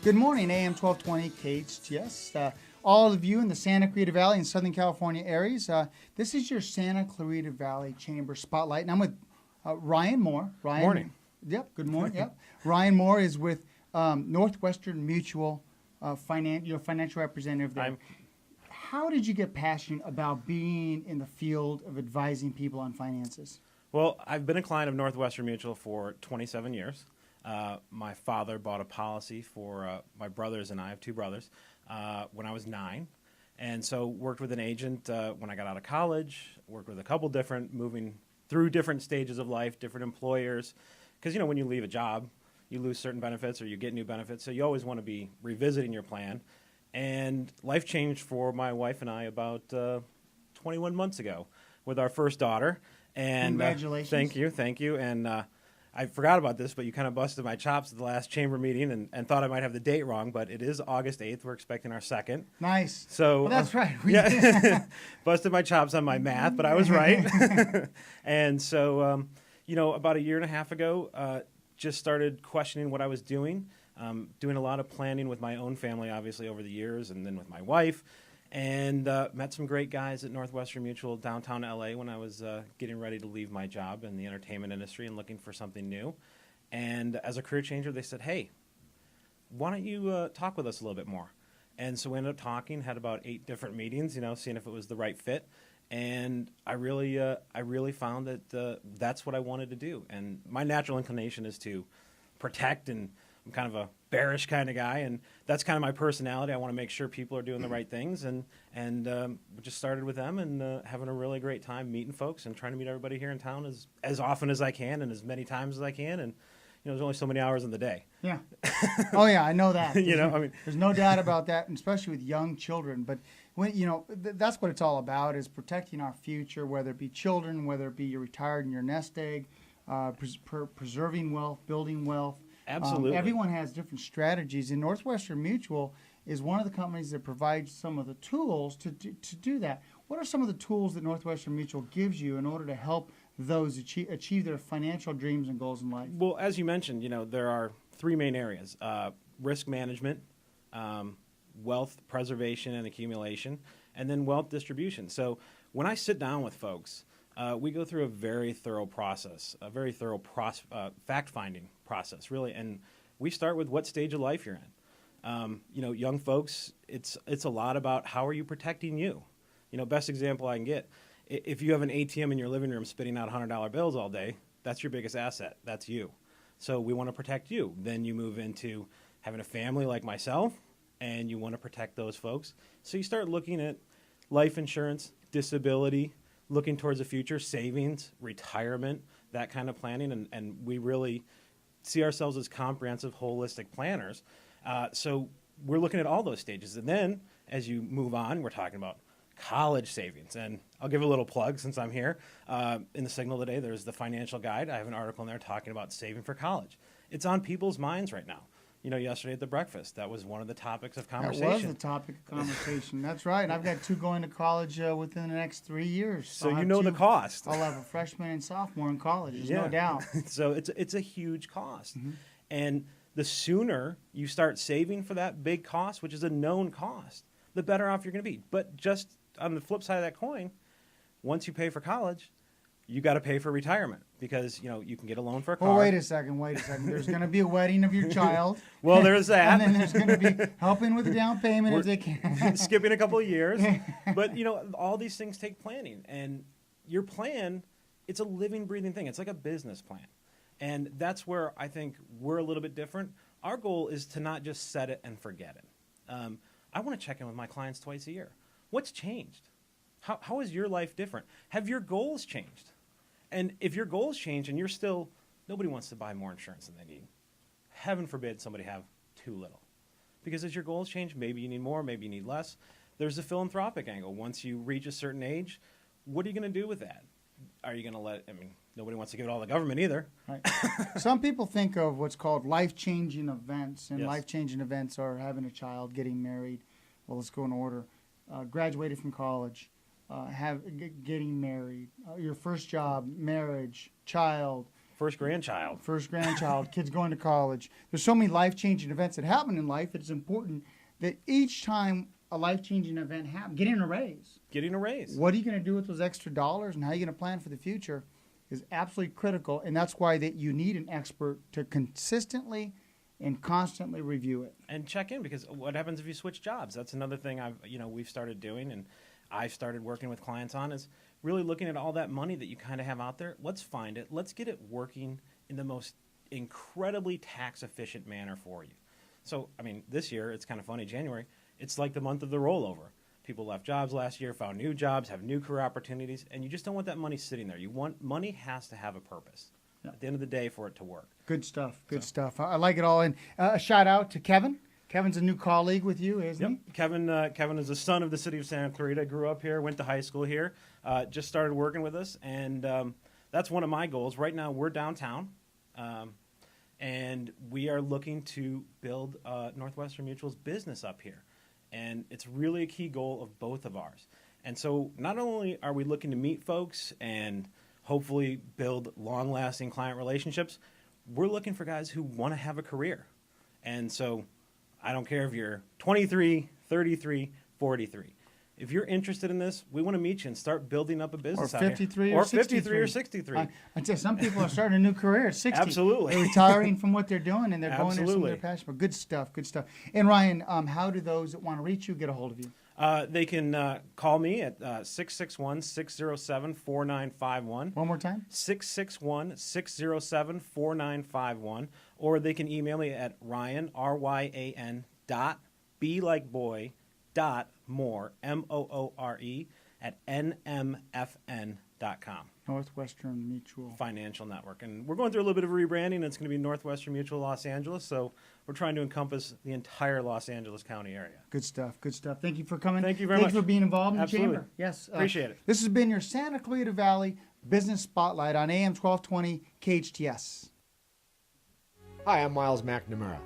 Good morning, AM 1220 KHTS. All of you in the Santa Clarita Valley and Southern California areas, this is your Santa Clarita Valley Chamber Spotlight, and I'm with Ryan Moore. Ryan, Morning. Yep, good morning. Yep. Ryan Moore is with Northwestern Mutual, financial representative there. How did you get passionate about being in the field of advising people on finances? Well, I've been a client of Northwestern Mutual for 27 years. My father bought a policy for my brothers and I have two brothers when I was 9. And so worked with an agent when I got out of college, worked with a couple different, moving through different stages of life, different employers. Because, you know, when you leave a job, you lose certain benefits or you get new benefits. So you always want to be revisiting your plan. And life changed for my wife and I about 21 months ago with our first daughter. And Congratulations. Thank you. And I forgot about this, but you kind of busted my chops at the last chamber meeting and thought I might have the date wrong, but it is August 8th. We're expecting our second. Nice. So well, that's right. Yeah, busted my chops on my math, but I was right. And so, about a year and a half ago, just started questioning what I was doing. Doing a lot of planning with my own family, obviously, over the years, and then with my wife, and met some great guys at Northwestern Mutual downtown LA when I was getting ready to leave my job in the entertainment industry and looking for something new. And as a career changer, they said, hey, why don't you talk with us a little bit more? And so we ended up talking, had about 8 different meetings, seeing if it was the right fit. And I really found that that's what I wanted to do. And my natural inclination is to protect, and I'm kind of a bearish kind of guy, and that's kind of my personality. I want to make sure people are doing the right things, and we just started with them and having a really great time meeting folks and trying to meet everybody here in town as often as I can and as many times as I can. And there's only so many hours in the day. Yeah. Oh yeah, I know that. There's no doubt about that, and especially with young children. But when that's what it's all about, is protecting our future, whether it be children, whether it be you're retired in your nest egg, preserving wealth, building wealth. Absolutely. Everyone has different strategies, and Northwestern Mutual is one of the companies that provides some of the tools to do that. What are some of the tools that Northwestern Mutual gives you in order to help those achieve their financial dreams and goals in life? Well, as you mentioned, there are 3 main areas: risk management, wealth preservation and accumulation, and then wealth distribution. So when I sit down with folks, we go through a very thorough process, a very thorough fact-finding process, really. And we start with what stage of life you're in. Young folks, it's a lot about how are you protecting you. Best example I can get, if you have an ATM in your living room spitting out $100 bills all day, that's your biggest asset. That's you. So we want to protect you. Then you move into having a family like myself, and you want to protect those folks. So you start looking at life insurance, disability, looking towards the future, savings, retirement, that kind of planning, and we really see ourselves as comprehensive, holistic planners. So we're looking at all those stages. And then as you move on, we're talking about college savings. And I'll give a little plug since I'm here. In the Signal today, there's the Financial Guide. I have an article in there talking about saving for college. It's on people's minds right now. Yesterday at the breakfast, that was one of the topics of conversation. That was the topic of conversation. That's right. I've got 2 going to college within the next 3 years. So the cost. I'll have a freshman and sophomore in college. There's no doubt. So it's a huge cost. Mm-hmm. And the sooner you start saving for that big cost, which is a known cost, the better off you're going to be. But just on the flip side of that coin, once you pay for college, you got to pay for retirement because, you can get a loan for a car. Well, wait a second. There's going to be a wedding of your child. Well, there's that. And then there's going to be helping with the down payment if they can. Skipping a couple of years. But, all these things take planning. And your plan, it's a living, breathing thing. It's like a business plan. And that's where I think we're a little bit different. Our goal is to not just set it and forget it. I want to check in with my clients twice a year. What's changed? How is your life different? Have your goals changed? And if your goals change and nobody wants to buy more insurance than they need. Heaven forbid somebody have too little. Because as your goals change, maybe you need more, maybe you need less. There's a philanthropic angle. Once you reach a certain age, what are you going to do with that? Are you going to nobody wants to give it all to the government either. Right. Some people think of what's called life-changing events, and Yes. Life-changing events are having a child, getting married. Well, let's go in order. Graduated from college, getting married, your first job, marriage, child, First grandchild. First grandchild, kids going to college. There's so many life-changing events that happen in life. It's important that each time a life-changing event happens, getting a raise. Getting a raise. What are you going to do with those extra dollars and how are you going to plan for the future is absolutely critical. And that's why that you need an expert to consistently and constantly review it. And check in, because what happens if you switch jobs? That's another thing we've started doing, and I've started working with clients on, is really looking at all that money that you kind of have out there. Let's find it. Let's get it working in the most incredibly tax-efficient manner for you. So, I mean, this year, it's kind of funny, January, it's like the month of the rollover. People left jobs last year, found new jobs, have new career opportunities, and you just don't want that money sitting there. Money has to have a purpose at the end of the day for it to work. Good stuff. Good stuff. I like it all. And a shout out to Kevin. Kevin's a new colleague with you, isn't he? Kevin is the son of the city of Santa Clarita. Grew up here, went to high school here, just started working with us, and that's one of my goals. Right now, we're downtown, and we are looking to build Northwestern Mutual's business up here, and it's really a key goal of both of ours. And so, not only are we looking to meet folks and hopefully build long-lasting client relationships, we're looking for guys who want to have a career. And so I don't care if you're 23, 33, 43. If you're interested in this, we want to meet you and start building up a business or out here. 53 or 63 or 63. I'd say some people are starting a new career at 60. Absolutely. They're retiring from what they're doing, and they're going into something they're passionate about. Good stuff, good stuff. And Ryan, how do those that want to reach you get a hold of you? They can call me at 661-607-4951. One more time? 661-607-4951. Or they can email me at Ryan, R-Y-A-N, B like boy, Moore, M-O-O-R-E, at nmfn.com. Northwestern Mutual Financial Network. And we're going through a little bit of rebranding. It's going to be Northwestern Mutual Los Angeles. So we're trying to encompass the entire Los Angeles County area. Good stuff. Good stuff. Thank you for coming. Thank you very much. Thanks for being involved in Absolutely. the chamber. Yes. Appreciate it. This has been your Santa Clarita Valley Business Spotlight on AM 1220 KHTS. Hi, I'm Miles McNamara,